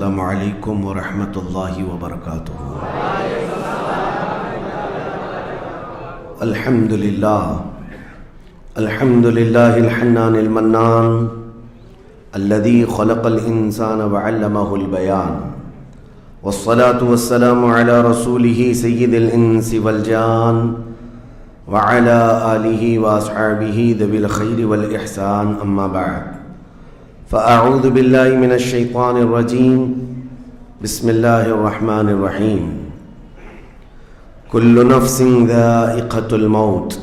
السلام علیکم ورحمۃ اللہ وبرکاتہ۔ الحمد للہ الحنان المنان الذي خلق الانسان وعلمه البيان، والصلاة والسلام على رسوله سید الانس والجان وعلى آلہ واصحابہ ذوی الخیر والاحسان، اما بعد فاعوذ باللہ من الشیطان الرجیم، بسم اللہ الرحمن الرحیم۔ کل نفس ذائقۃ الموت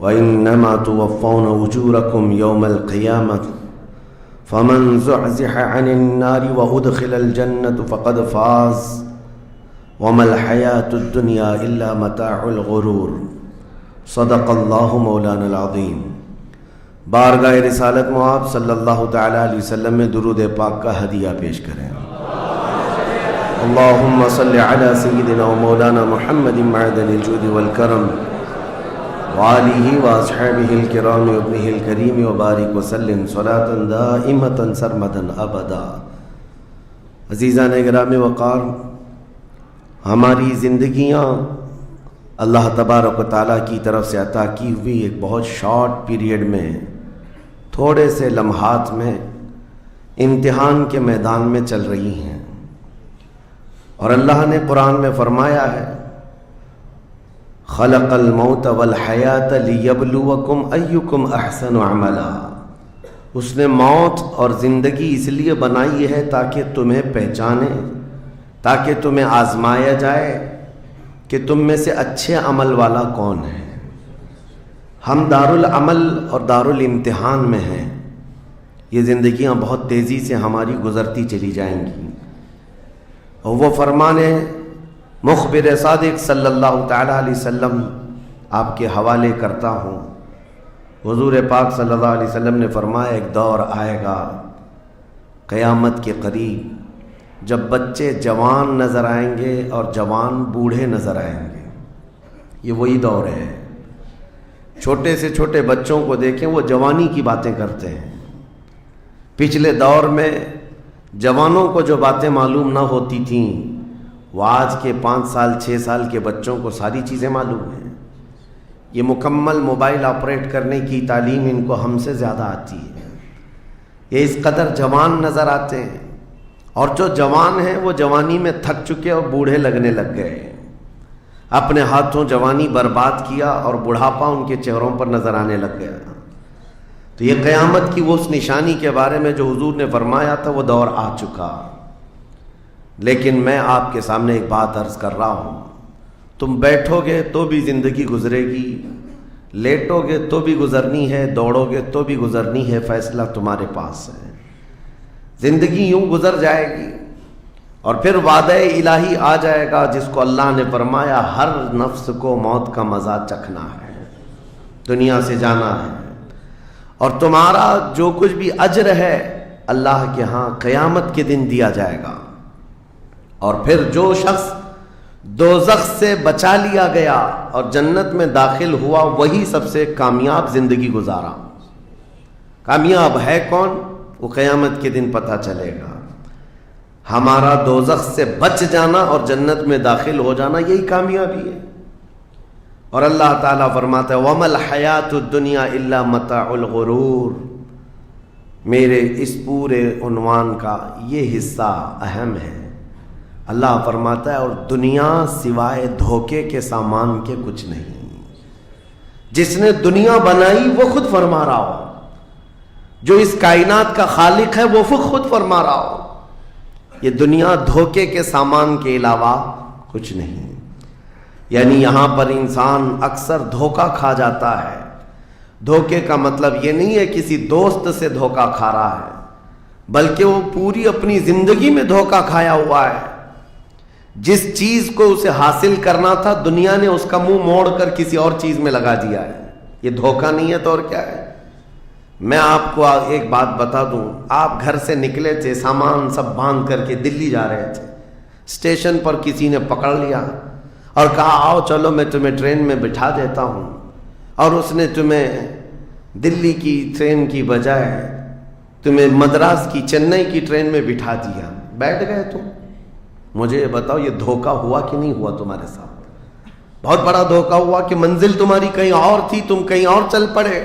وانما توفون اجورکم یوم القیامۃ فمن زحزح عن النار وادخل الجنة فقد فاز وما الحیاۃ الدنیا الا متاع الغرور۔ صدق اللہ مولانا العظیم۔ بارگاہ رسالت مآب صلی اللہ تعالی علیہ وسلم میں درود پاک کا ہدیہ پیش کریں۔ اللہم صلی علی سیدنا و مولانا محمد معدن الجود والکرم وآلہ واصحابہ الکرام وابنہ الکریم وبارک وسلم صلاة دائمة سرمدا ابدا۔ عزیزان گرامی وقار، ہماری زندگیاں اللہ تبارک و تعالیٰ کی طرف سے عطا کی ہوئی ایک بہت شارٹ پیریڈ میں، تھوڑے سے لمحات میں امتحان کے میدان میں چل رہی ہیں، اور اللہ نے قرآن میں فرمایا ہے خلق الموت والحیات لیبلوکم ایکم احسن عملا۔ اس نے موت اور زندگی اس لیے بنائی ہے تاکہ تمہیں پہچانے، تاکہ تمہیں آزمایا جائے کہ تم میں سے اچھے عمل والا کون ہے۔ ہم دارالعمل اور دارالامتحان میں ہیں۔ یہ زندگیاں بہت تیزی سے ہماری گزرتی چلی جائیں گی، اور وہ فرمان مخبر صادق صلی اللہ تعالی علیہ وسلم آپ کے حوالے کرتا ہوں۔ حضور پاک صلی اللہ علیہ وسلم نے فرمایا ایک دور آئے گا قیامت کے قریب جب بچے جوان نظر آئیں گے اور جوان بوڑھے نظر آئیں گے۔ یہ وہی دور ہے۔ چھوٹے سے چھوٹے بچوں کو دیکھیں، وہ جوانی کی باتیں کرتے ہیں۔ پچھلے دور میں جوانوں کو جو باتیں معلوم نہ ہوتی تھیں، وہ آج کے 5 سال 6 سال کے بچوں کو ساری چیزیں معلوم ہیں۔ یہ مکمل موبائل آپریٹ کرنے کی تعلیم ان کو ہم سے زیادہ آتی ہے۔ یہ اس قدر جوان نظر آتے ہیں، اور جو جوان ہیں وہ جوانی میں تھک چکے اور بوڑھے لگنے لگ گئے۔ اپنے ہاتھوں جوانی برباد کیا اور بڑھاپا ان کے چہروں پر نظر آنے لگ گیا۔ تو یہ قیامت کی وہ اس نشانی کے بارے میں جو حضور نے فرمایا تھا، وہ دور آ چکا۔ لیکن میں آپ کے سامنے ایک بات عرض کر رہا ہوں، تم بیٹھو گے تو بھی زندگی گزرے گی، لیٹو گے تو بھی گزرنی ہے، دوڑو گے تو بھی گزرنی ہے، فیصلہ تمہارے پاس ہے۔ زندگی یوں گزر جائے گی، اور پھر وعدہ الہی آ جائے گا جس کو اللہ نے فرمایا ہر نفس کو موت کا مزہ چکھنا ہے، دنیا سے جانا ہے، اور تمہارا جو کچھ بھی اجر ہے اللہ کے ہاں قیامت کے دن دیا جائے گا۔ اور پھر جو شخص دوزخ سے بچا لیا گیا اور جنت میں داخل ہوا، وہی سب سے کامیاب زندگی گزارا۔ کامیاب ہے کون؟ وہ قیامت کے دن پتہ چلے گا۔ ہمارا دوزخ سے بچ جانا اور جنت میں داخل ہو جانا، یہی کامیابی ہے۔ اور اللہ تعالیٰ فرماتا ہے وَمَا الْحَيَاةُ الدُّنْيَا إِلَّا مَتَاعُ الْغُرُورِ۔ میرے اس پورے عنوان کا یہ حصہ اہم ہے۔ اللہ فرماتا ہے اور دنیا سوائے دھوکے کے سامان کے کچھ نہیں۔ جس نے دنیا بنائی وہ خود فرما رہا ہو، جو اس کائنات کا خالق ہے وہ خود فرما رہا ہو، یہ دنیا دھوکے کے سامان کے علاوہ کچھ نہیں۔ یعنی یہاں پر انسان اکثر دھوکہ کھا جاتا ہے۔ دھوکے کا مطلب یہ نہیں ہے کسی دوست سے دھوکہ کھا رہا ہے، بلکہ وہ پوری اپنی زندگی میں دھوکہ کھایا ہوا ہے۔ جس چیز کو اسے حاصل کرنا تھا، دنیا نے اس کا منہ موڑ کر کسی اور چیز میں لگا دیا ہے۔ یہ دھوکہ نہیں ہے تو اور کیا ہے؟ میں آپ کو ایک بات بتا دوں، آپ گھر سے نکلے تھے، سامان سب باندھ کر کے دلی جا رہے تھے، اسٹیشن پر کسی نے پکڑ لیا اور کہا آؤ چلو میں تمہیں ٹرین میں بٹھا دیتا ہوں، اور اس نے تمہیں دلی کی ٹرین کی بجائے تمہیں مدراس کی چنئی کی ٹرین میں بٹھا دیا۔ بیٹھ گئے تم. مجھے یہ بتاؤ یہ دھوکہ ہوا کہ نہیں ہوا تمہارے ساتھ؟ بہت بڑا دھوکہ ہوا کہ منزل تمہاری کہیں اور تھی، تم کہیں اور چل پڑے.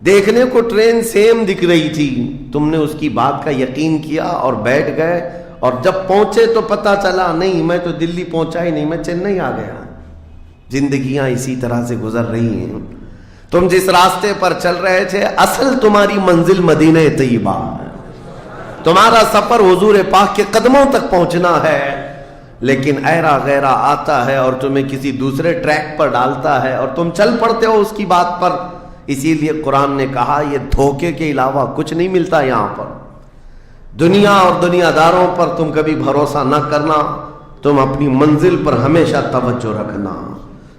دیکھنے کو ٹرین سیم دکھ رہی تھی، تم نے اس کی بات کا یقین کیا اور بیٹھ گئے، اور جب پہنچے تو پتا چلا نہیں میں تو دلی پہنچا ہی نہیں، میں چنئی آ گیا. زندگیاں اسی طرح سے گزر رہی ہیں. تم جس راستے پر چل رہے تھے اصل تمہاری منزل مدینہ طیبہ ہے، تمہارا سفر حضور پاک کے قدموں تک پہنچنا ہے، لیکن ایرا غیرہ آتا ہے اور تمہیں کسی دوسرے ٹریک پر ڈالتا ہے اور تم چل پڑتے ہو اس کی بات پر. اسی لیے قرآن نے کہا یہ دھوکے کے علاوہ کچھ نہیں ملتا یہاں پر. دنیا اور دنیا داروں پر تم کبھی بھروسہ نہ کرنا، تم اپنی منزل پر ہمیشہ توجہ رکھنا.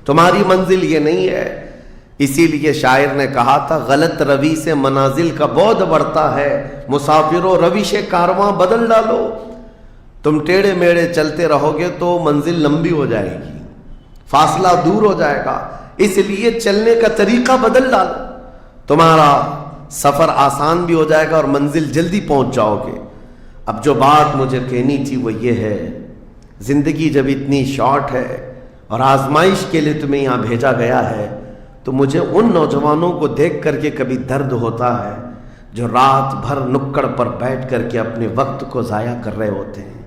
تمہاری منزل یہ نہیں ہے. اسی لیے شاعر نے کہا تھا غلط روی سے منازل کا بعد بڑھتا ہے، مسافروں روش کارواں بدل ڈالو. تم ٹیڑھے میڑے چلتے رہو گے تو منزل لمبی ہو جائے گی، فاصلہ دور ہو جائے گا. اس لیے چلنے کا طریقہ بدل ڈالو، تمہارا سفر آسان بھی ہو جائے گا اور منزل جلدی پہنچ جاؤ گے. اب جو بات مجھے کہنی تھی وہ یہ ہے، زندگی جب اتنی شارٹ ہے اور آزمائش کے لیے تمہیں یہاں بھیجا گیا ہے تو مجھے ان نوجوانوں کو دیکھ کر کے کبھی درد ہوتا ہے جو رات بھر نکڑ پر بیٹھ کر کے اپنے وقت کو ضائع کر رہے ہوتے ہیں،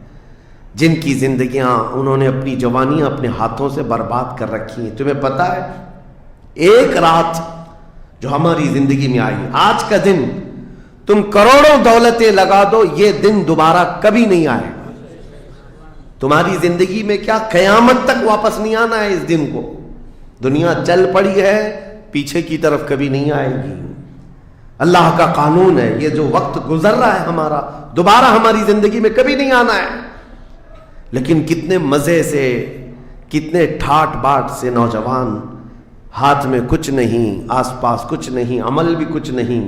جن کی زندگیاں انہوں نے اپنی جوانیاں اپنے ہاتھوں سے برباد کر رکھی ہیں. تمہیں پتہ ہے ایک رات جو ہماری زندگی میں آئی، آج کا دن تم کروڑوں دولتیں لگا دو یہ دن دوبارہ کبھی نہیں آئے گا. تمہاری زندگی میں کیا قیامت تک واپس نہیں آنا ہے اس دن کو. دنیا چل پڑی ہے پیچھے کی طرف کبھی نہیں آئے گی. اللہ کا قانون ہے یہ جو وقت گزر رہا ہے ہمارا دوبارہ ہماری زندگی میں کبھی نہیں آنا ہے. لیکن کتنے مزے سے، کتنے ٹھاٹ باٹ سے نوجوان، ہاتھ میں کچھ نہیں، آس پاس کچھ نہیں، عمل بھی کچھ نہیں،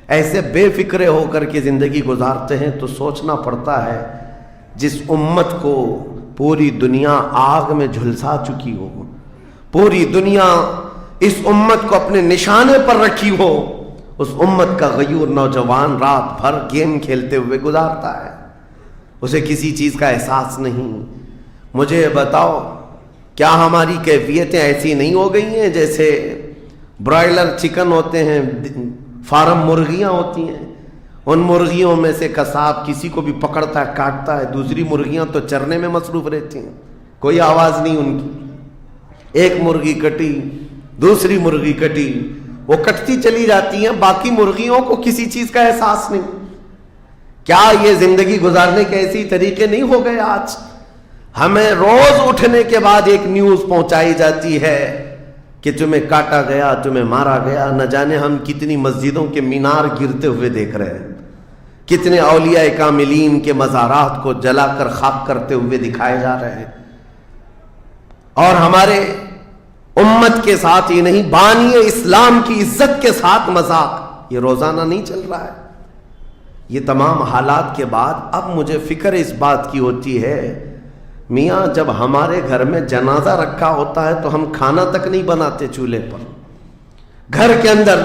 ایسے بے فکرے ہو کر کے زندگی گزارتے ہیں. تو سوچنا پڑتا ہے جس امت کو پوری دنیا آگ میں جھلسا چکی ہو، پوری دنیا اس امت کو اپنے نشانے پر رکھی ہو، اس امت کا غیور نوجوان رات بھر گیم کھیلتے ہوئے گزارتا ہے، اسے کسی چیز کا احساس نہیں. مجھے بتاؤ کیا ہماری کیفیتیں ایسی نہیں ہو گئی ہیں جیسے برائلر چکن ہوتے ہیں، فارم مرغیاں ہوتی ہیں، ان مرغیوں میں سے قصاب کسی کو بھی پکڑتا ہے کاٹتا ہے، دوسری مرغیاں تو چرنے میں مصروف رہتی ہیں، کوئی آواز نہیں ان کی. ایک مرغی کٹی، دوسری مرغی کٹی، وہ کٹتی چلی جاتی ہیں، باقی مرغیوں کو کسی چیز کا احساس نہیں. کیا یہ زندگی گزارنے کے ایسی طریقے نہیں ہو گئے آج؟ ہمیں روز اٹھنے کے بعد ایک نیوز پہنچائی جاتی ہے کہ تمہیں کاٹا گیا، تمہیں مارا گیا. نہ جانے ہم کتنی مسجدوں کے مینار گرتے ہوئے دیکھ رہے ہیں، کتنے اولیاء کاملین کے مزارات کو جلا کر خاک کرتے ہوئے دکھائے جا رہے ہیں. اور ہمارے امت کے ساتھ ہی نہیں، بانی اسلام کی عزت کے ساتھ مذاق یہ روزانہ نہیں چل رہا ہے. یہ تمام حالات کے بعد اب مجھے فکر اس بات کی ہوتی ہے میاں جب ہمارے گھر میں جنازہ رکھا ہوتا ہے تو ہم کھانا تک نہیں بناتے چولہے پر گھر کے اندر،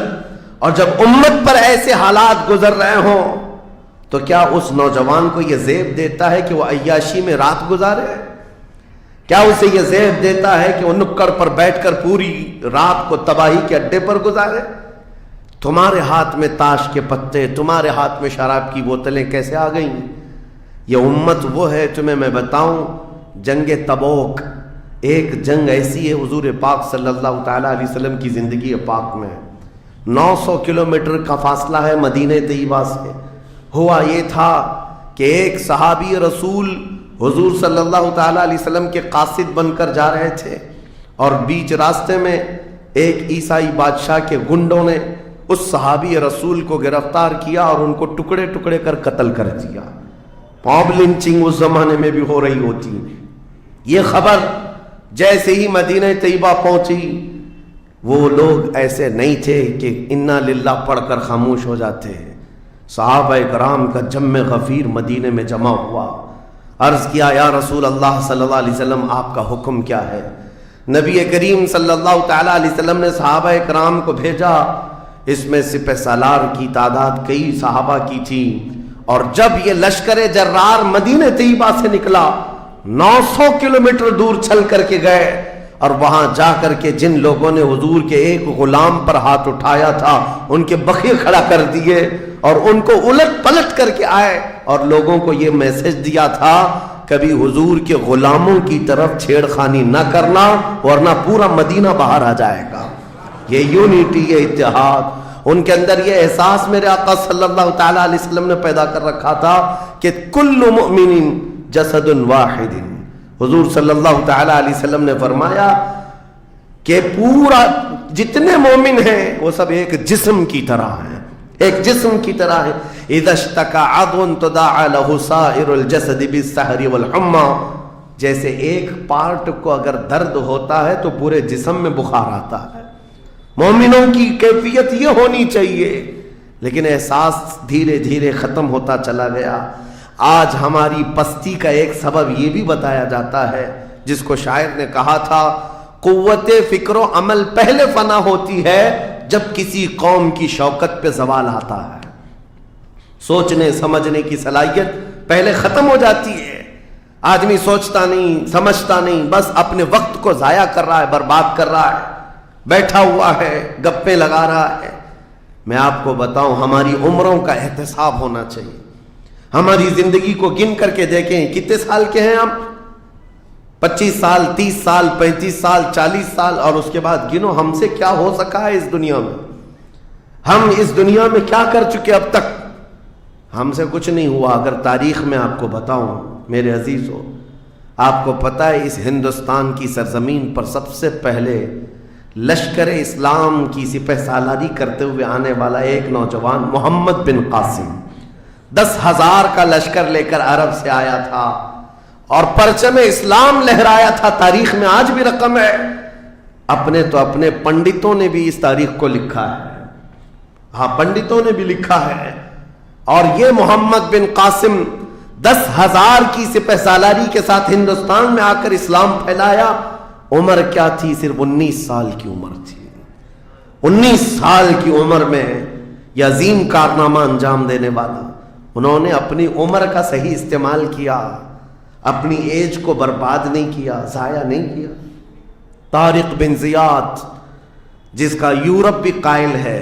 اور جب امت پر ایسے حالات گزر رہے ہوں تو کیا اس نوجوان کو یہ زیب دیتا ہے کہ وہ عیاشی میں رات گزارے؟ کیا اسے یہ زیب دیتا ہے کہ وہ نکڑ پر بیٹھ کر پوری رات کو تباہی کے اڈے پر گزارے؟ تمہارے ہاتھ میں تاش کے پتے، تمہارے ہاتھ میں شراب کی بوتلیں کیسے آ گئیں؟ یہ امت وہ ہے، تمہیں میں بتاؤں جنگ تبوک ایک جنگ ایسی ہے حضور پاک صلی اللہ تعالیٰ علیہ وسلم کی زندگی پاک میں 900 کلومیٹر کا فاصلہ ہے مدینہ طیبہ سے. ہوا یہ تھا کہ ایک صحابی رسول حضور صلی اللہ تعالیٰ علیہ وسلم کے قاصد بن کر جا رہے تھے، اور بیچ راستے میں ایک عیسائی بادشاہ کے گنڈوں نے اس صحابی رسول کو گرفتار کیا اور ان کو ٹکڑے ٹکڑے کر قتل کر دیا. موب لنچنگ اس زمانے میں بھی ہو رہی ہوتی. یہ خبر جیسے ہی مدینہ طیبہ پہنچی، وہ لوگ ایسے نہیں تھے کہ انا للہ پڑھ کر خاموش ہو جاتے. صحابہ کرام کا جم غفیر مدینے میں جمع ہوا. عرض کیا یا رسول اللہ صلی اللہ علیہ وسلم آپ کا حکم کیا ہے؟ نبی کریم صلی اللہ تعالیٰ علیہ وسلم نے صحابہ کرام کو بھیجا. اس میں سپہ سالار کی تعداد کئی صحابہ کی تھی اور جب یہ لشکر جرار مدینہ طیبہ سے نکلا 900 کلومیٹر دور چل کر کے گئے اور وہاں جا کر کے جن لوگوں نے حضور کے ایک غلام پر ہاتھ اٹھایا تھا ان کے بخیے کھڑا کر دیے اور ان کو الٹ پلٹ کر کے آئے اور لوگوں کو یہ میسج دیا تھا کبھی حضور کے غلاموں کی طرف چھیڑخانی نہ کرنا ورنہ پورا مدینہ باہر آ جائے گا. یہ یونٹی، یہ اتحاد ان کے اندر، یہ احساس میرے آقا صلی اللہ تعالیٰ علیہ وسلم نے پیدا کر رکھا تھا کہ کل مؤمن جسد واحد. حضور صلی اللہ تعالیٰ علیہ وسلم نے فرمایا کہ پورا جتنے مومن ہیں وہ سب ایک جسم کی طرح ہیں، ایک جسم کی طرح ہے. اذا اشتکى عضو تداعى له سائر الجسد بالسحر والحمى، جیسے ایک پارٹ کو اگر درد ہوتا ہے تو پورے جسم میں بخار آتا ہے. مومنوں کی کیفیت یہ ہونی چاہیے، لیکن احساس دھیرے دھیرے ختم ہوتا چلا گیا. آج ہماری پستی کا ایک سبب یہ بھی بتایا جاتا ہے جس کو شاعر نے کہا تھا قوت فکر و عمل پہلے فنا ہوتی ہے جب کسی قوم کی شوکت پہ زوال آتا ہے. سوچنے سمجھنے کی صلاحیت پہلے ختم ہو جاتی ہے. آدمی سوچتا نہیں، سمجھتا نہیں، بس اپنے وقت کو ضائع کر رہا ہے، برباد کر رہا ہے، بیٹھا ہوا ہے، گپیں لگا رہا ہے. میں آپ کو بتاؤں ہماری عمروں کا احتساب ہونا چاہیے. ہماری زندگی کو گن کر کے دیکھیں کتنے سال کے ہیں ہم، 25 سال، 30 سال، 35 سال، 40 سال، اور اس کے بعد گنو ہم سے کیا ہو سکا ہے اس دنیا میں. ہم اس دنیا میں کیا کر چکے اب تک؟ ہم سے کچھ نہیں ہوا. اگر تاریخ میں آپ کو بتاؤں میرے عزیزو، آپ کو پتہ ہے اس ہندوستان کی سرزمین پر سب سے پہلے لشکر اسلام کی سپہ سالاری کرتے ہوئے آنے والا ایک نوجوان محمد بن قاسم 10,000 کا لشکر لے کر عرب سے آیا تھا اور پرچم اسلام لہرایا تھا. تاریخ میں آج بھی رقم ہے. اپنے پنڈتوں نے بھی اس تاریخ کو لکھا ہے. ہاں، پنڈتوں نے بھی لکھا ہے. اور یہ محمد بن قاسم 10,000 کی سپہ سالاری کے ساتھ ہندوستان میں آ کر اسلام پھیلایا. عمر کیا تھی؟ صرف 19 سال کی عمر تھی. 19 سال کی عمر میں یہ عظیم کارنامہ انجام دینے والا، انہوں نے اپنی عمر کا صحیح استعمال کیا، اپنی ایج کو برباد نہیں کیا، ضائع نہیں کیا. طارق بن زیاد جس کا یورپ بھی قائل ہے،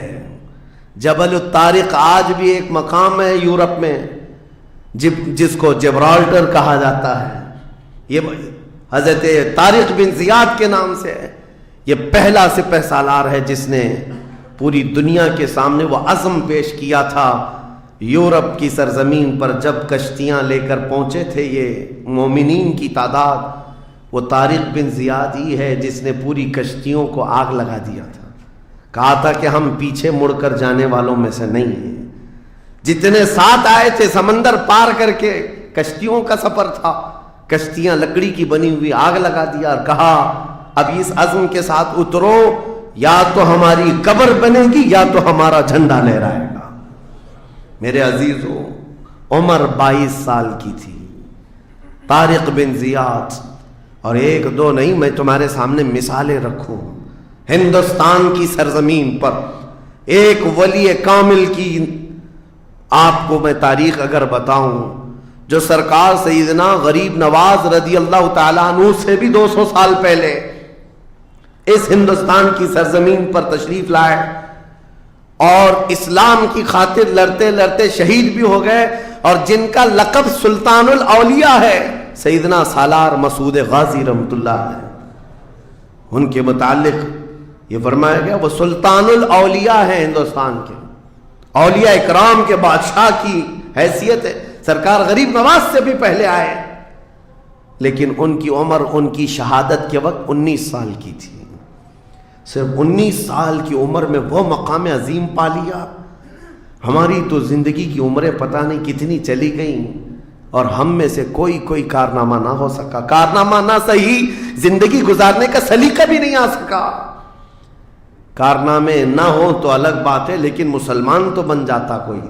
جبل الطارق آج بھی ایک مقام ہے یورپ میں جس کو جبرالٹر کہا جاتا ہے. یہ حضرت طارق بن زیاد کے نام سے ہے. یہ پہلا سپہ سالار ہے جس نے پوری دنیا کے سامنے وہ عزم پیش کیا تھا. یورپ کی سرزمین پر جب کشتیاں لے کر پہنچے تھے یہ مومنین کی تعداد، وہ طارق بن زیاد ہی ہے جس نے پوری کشتیوں کو آگ لگا دیا تھا. کہا تھا کہ ہم پیچھے مڑ کر جانے والوں میں سے نہیں ہیں. جتنے ساتھ آئے تھے سمندر پار کر کے، کشتیوں کا سفر تھا، کشتیاں لکڑی کی بنی ہوئی، آگ لگا دیا اور کہا اب اس عزم کے ساتھ اترو، یا تو ہماری قبر بنے گی یا تو ہمارا جھنڈا لہرائے گا. میرے عزیزو، عمر 22 سال کی تھی. طارق بن زیاد، اور ایک دو نہیں، میں تمہارے سامنے مثالیں رکھوں. ہندوستان کی سرزمین پر ایک ولی کامل کی آپ کو میں تاریخ اگر بتاؤں، جو سرکار سیدنا غریب نواز رضی اللہ تعالیٰ عنہ سے بھی 200 سال پہلے اس ہندوستان کی سرزمین پر تشریف لائے اور اسلام کی خاطر لڑتے لڑتے شہید بھی ہو گئے، اور جن کا لقب سلطان الاولیاء ہے، سیدنا سالار مسعود غازی رحمۃ اللہ علیہ. ان کے متعلق یہ فرمایا گیا وہ سلطان الاولیاء ہے ہندوستان کے، اولیاء اکرام کے بادشاہ کی حیثیت ہے. سرکار غریب نواز سے بھی پہلے آئے، لیکن ان کی عمر ان کی شہادت کے وقت 19 سال کی تھی. صرف 19 سال کی عمر میں وہ مقام عظیم پا لیا. ہماری تو زندگی کی عمریں پتہ نہیں کتنی چلی گئیں اور ہم میں سے کوئی کارنامہ نہ ہو سکا. کارنامہ نہ صحیح، زندگی گزارنے کا سلیقہ بھی نہیں آ سکا. کارنامے نہ ہوں تو الگ بات ہے، لیکن مسلمان تو بن جاتا کوئی.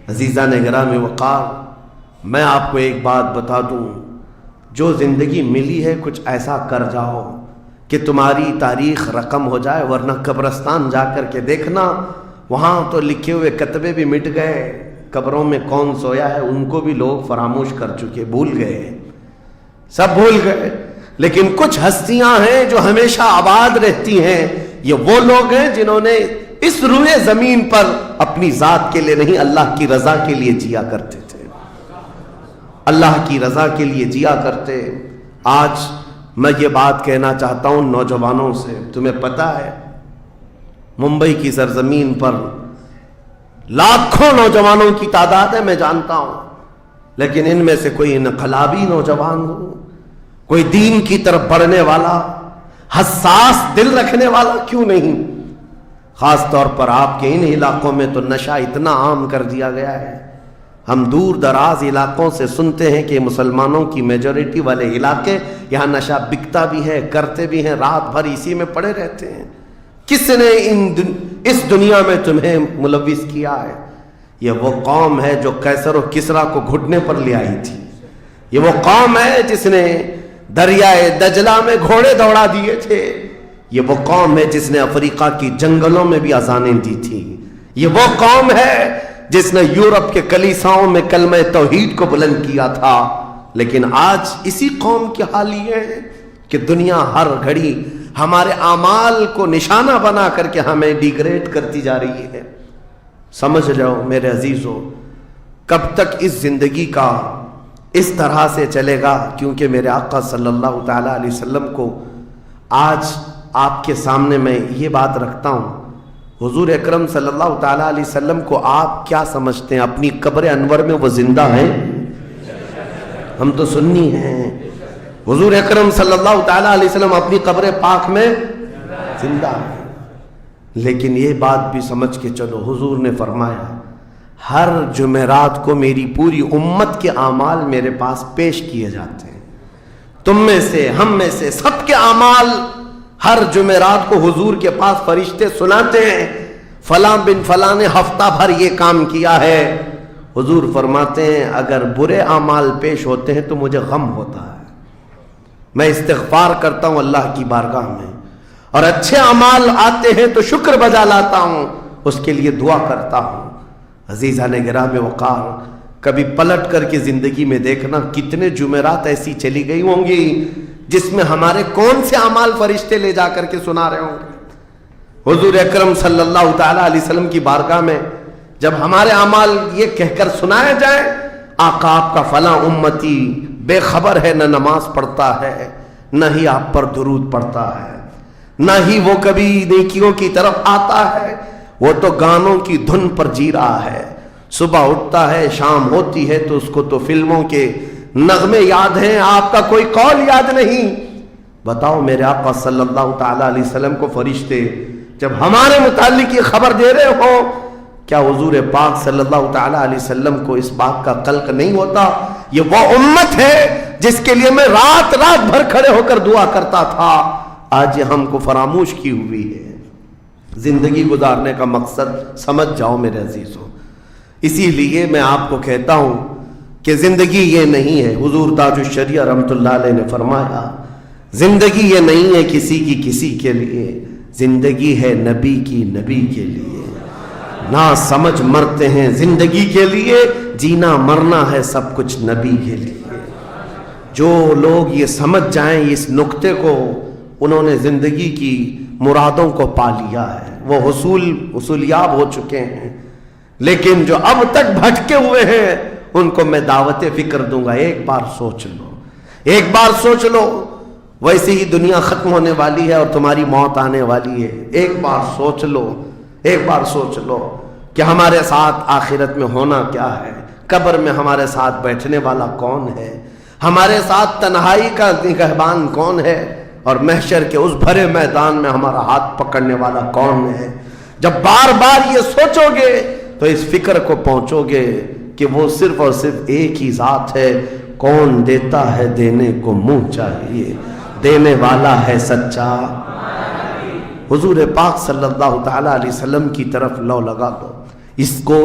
عزیزان گرامی وقار، میں آپ کو ایک بات بتا دوں، جو زندگی ملی ہے کچھ ایسا کر جاؤ کہ تمہاری تاریخ رقم ہو جائے، ورنہ قبرستان جا کر کے دیکھنا، وہاں تو لکھے ہوئے کتبے بھی مٹ گئے، قبروں میں کون سویا ہے ان کو بھی لوگ فراموش کر چکے، بھول گئے، سب بھول گئے، لیکن کچھ ہستیاں ہیں جو ہمیشہ آباد رہتی ہیں۔ یہ وہ لوگ ہیں جنہوں نے اس روئے زمین پر اپنی ذات کے لیے نہیں، اللہ کی رضا کے لیے جیا کرتے تھے، اللہ کی رضا کے لیے جیا کرتے۔ آج میں یہ بات کہنا چاہتا ہوں نوجوانوں سے، تمہیں پتہ ہے ممبئی کی سرزمین پر لاکھوں نوجوانوں کی تعداد ہے، میں جانتا ہوں، لیکن ان میں سے کوئی انقلابی نوجوان ہو، کوئی دین کی طرف بڑھنے والا، حساس دل رکھنے والا کیوں نہیں؟ خاص طور پر آپ کے ان علاقوں میں تو نشہ اتنا عام کر دیا گیا ہے، ہم دور دراز علاقوں سے سنتے ہیں کہ مسلمانوں کی میجورٹی والے علاقے، یہاں نشہ بکتا بھی ہے، کرتے بھی ہیں، رات بھر اسی میں پڑے رہتے ہیں۔ کس نے اس دنیا میں تمہیں ملوث کیا ہے؟ یہ وہ قوم ہے جو قیصر و کسریٰ کو گھٹنے پر لے آئی تھی، یہ وہ قوم ہے جس نے دریائے دجلہ میں گھوڑے دوڑا دیے تھے، یہ وہ قوم ہے جس نے افریقہ کی جنگلوں میں بھی اذانیں دی تھی، یہ وہ قوم ہے جس نے یورپ کے کلیساؤں میں کلمہ توحید کو بلند کیا تھا۔ لیکن آج اسی قوم کی حال یہ ہے کہ دنیا ہر گھڑی ہمارے اعمال کو نشانہ بنا کر کے ہمیں ڈیگریڈ کرتی جا رہی ہے۔ سمجھ جاؤ میرے عزیزو، کب تک اس زندگی کا اس طرح سے چلے گا؟ کیونکہ میرے آقا صلی اللہ تعالیٰ علیہ وسلم کو آج آپ کے سامنے میں یہ بات رکھتا ہوں، حضور اکرم صلی اللہ تعالیٰ علیہ وسلم کو آپ کیا سمجھتے ہیں؟ اپنی قبر انور میں وہ زندہ ہیں؟ ہم تو سنی ہیں۔ حضور اکرم صلی اللہ تعالیٰ علیہ وسلم اپنی قبر پاک میں زندہ ہیں، لیکن یہ بات بھی سمجھ کے چلو، حضور نے فرمایا ہر جمعرات کو میری پوری امت کے اعمال میرے پاس پیش کیے جاتے ہیں، تم میں سے، ہم میں سے، سب کے اعمال ہر جمعرات کو حضور کے پاس فرشتے سناتے ہیں، فلاں بن فلاں نے ہفتہ بھر یہ کام کیا ہے۔ حضور فرماتے ہیں اگر برے اعمال پیش ہوتے ہیں تو مجھے غم ہوتا ہے، میں استغفار کرتا ہوں اللہ کی بارگاہ میں، اور اچھے اعمال آتے ہیں تو شکر بجا لاتا ہوں، اس کے لیے دعا کرتا ہوں۔ عزیزان گرام وقار، کبھی پلٹ کر کے زندگی میں دیکھنا کتنے جمعرات ایسی چلی گئی ہوں گی جس میں ہمارے کون سے اعمال فرشتے لے جا کر کے سنا رہے ہوں گے۔ حضور اکرم صلی اللہ تعالیٰ علیہ وسلم کی بارگاہ میں جب ہمارے اعمال یہ کہہ کر سنائے جائیں، آقا آپ کا فلاں امتی بے خبر ہے، نہ نماز پڑھتا ہے، نہ ہی آپ پر درود پڑھتا ہے، نہ ہی وہ کبھی نیکیوں کی طرف آتا ہے، وہ تو گانوں کی دھن پر جی رہا ہے، صبح اٹھتا ہے، شام ہوتی ہے تو اس کو تو فلموں کے نغمے یاد ہیں، آپ کا کوئی قول یاد نہیں۔ بتاؤ میرے آقا صلی اللہ تعالیٰ علیہ وسلم کو فرشتے جب ہمارے متعلق یہ خبر دے رہے ہو، کیا حضور پاک صلی اللہ تعالیٰ علیہ وسلم کو اس بات کا قلق نہیں ہوتا؟ یہ وہ امت ہے جس کے لیے میں رات رات بھر کھڑے ہو کر دعا کرتا تھا، آج یہ ہم کو فراموش کی ہوئی ہے۔ زندگی گزارنے کا مقصد سمجھ جاؤ میرے عزیزوں، اسی لیے میں آپ کو کہتا ہوں کہ زندگی یہ نہیں ہے، حضور تاج الشریعہ رحمۃ اللہ علیہ نے فرمایا زندگی یہ نہیں ہے کسی کی کسی کے لیے، زندگی ہے نبی کی نبی کے لیے، نہ سمجھ مرتے ہیں زندگی کے لیے، جینا مرنا ہے سب کچھ نبی کے لیے۔ جو لوگ یہ سمجھ جائیں اس نقطے کو، انہوں نے زندگی کی مرادوں کو پا لیا ہے، وہ حصولیاب ہو چکے ہیں۔ لیکن جو اب تک بھٹکے ہوئے ہیں ان کو میں دعوت فکر دوں گا، ایک بار سوچ لو، ایک بار سوچ لو، ویسے ہی دنیا ختم ہونے والی ہے اور تمہاری موت آنے والی ہے، ایک بار سوچ لو، ایک بار سوچ لو کہ ہمارے ساتھ آخرت میں ہونا کیا ہے، قبر میں ہمارے ساتھ بیٹھنے والا کون ہے، ہمارے ساتھ تنہائی کا نگہبان کون ہے، اور محشر کے اس بھرے میدان میں ہمارا ہاتھ پکڑنے والا کون ہے۔ جب بار بار یہ سوچو گے تو اس فکر کو پہنچو گے کہ وہ صرف اور صرف ایک ہی ذات ہے، کون دیتا ہے دینے کو منہ چاہیے، دینے والا ہے سچا۔ حضور پاک صلی اللہ تعالیٰ علیہ وسلم کی طرف لو لگا دو، اس کو